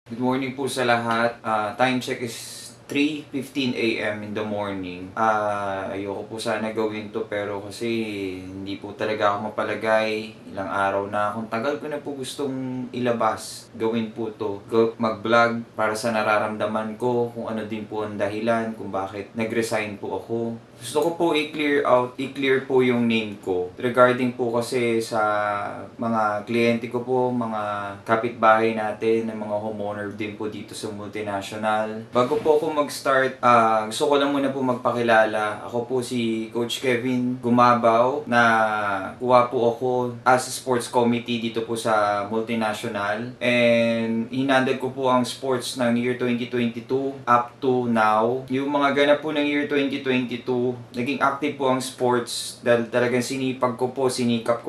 Good morning po sa lahat. Time check is 3:15 a.m. in the morning. Ayoko po sana gawin to pero kasi hindi po talaga ako mapalagay. Ilang araw na akong tagal ko na po gustong ilabas. Gawin po to. Mag-vlog para sa nararamdaman ko, kung ano din po ang dahilan kung bakit nag-resign po ako. Gusto ko po i-clear po yung name ko. Regarding po kasi sa mga kliyente ko po, mga kapitbahay natin, ng mga homeowner din po dito sa multinational. Bago po ako mag-start, gusto ko lang muna po magpakilala. Ako po si Coach Kevin Gumabaw na kuha po ako as a sports committee dito po sa multinational. And hinandle ko po ang sports ng year 2022 up to now. Yung mga ganap po ng year 2022, naging active po ang sports dahil talagang sinikap ko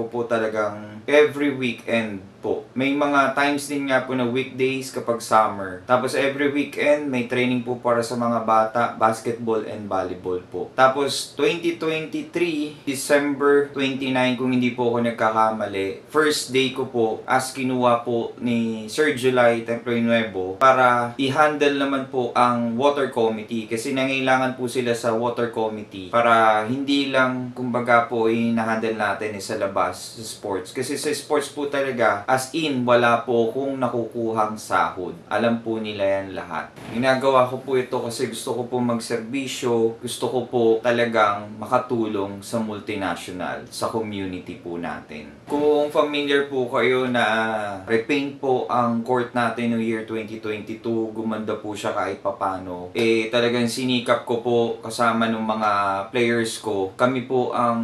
po talagang every weekend po. May mga times din nga po na weekdays kapag summer. Tapos every weekend may training po para sa mga bata, basketball and volleyball po. Tapos 2023, December 29 kung hindi po ako nagkakamali, first day ko po as kinuha po ni Sir July Templo Nuevo para i-handle naman po ang water committee kasi nangailangan po sila sa water committee para hindi lang kumbaga po i-handle natin sa labas sa sports. Kasi sa sports po talaga as in, wala po akong nakukuhang sahod. Alam po nila yan lahat. Ginagawa ko po ito kasi gusto ko po magserbisyo, gusto ko po talagang makatulong sa multinational, sa community po natin. Kung familiar po kayo na repaint po ang court natin no year 2022, gumanda po siya kahit papano. Talagang sinikap ko po kasama ng mga players ko. Kami po ang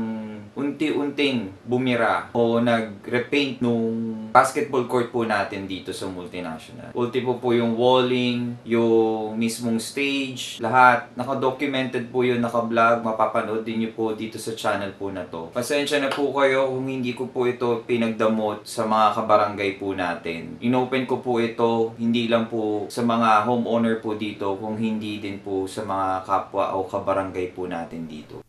unti-unting bumira o nag-repaint nung basketball court po natin dito sa multinational. Ulti po yung walling, yung mismong stage, lahat. Naka-documented po yun, naka-vlog. Mapapanood din nyo po dito sa channel po na to. Pasensya na po kayo kung hindi ko po ito pinagdamot sa mga kabarangay po natin. Inopen ko po ito, hindi lang po sa mga homeowner po dito, kung hindi din po sa mga kapwa o kabarangay po natin dito.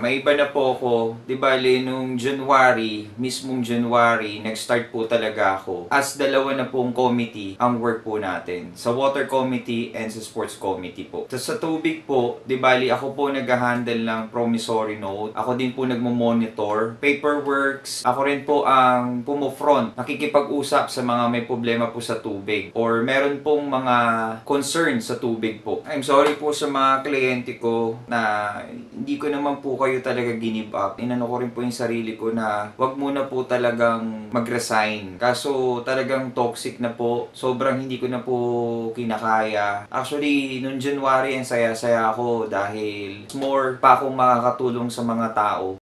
may iba na po ako. Di bale, nung mismong January, nag-start po talaga ako. As dalawa na pong committee ang work po natin. Sa Water Committee and sa Sports Committee po. Sa tubig po, di bale, ako po nag-handle ng promissory note. Ako din po nagmo-monitor. Paperworks. Ako rin po ang pumufront. Nakikipag-usap sa mga may problema po sa tubig. Or meron pong mga concern sa tubig po. I'm sorry po sa mga kliyente ko na hindi ko naman po kayo talaga give up. Inano ko rin po yung sarili ko na wag muna po talagang mag-resign. Kaso talagang toxic na po. Sobrang hindi ko na po kinakaya. Actually, noong January, ang saya-saya ako dahil more pa akong makakatulong sa mga tao.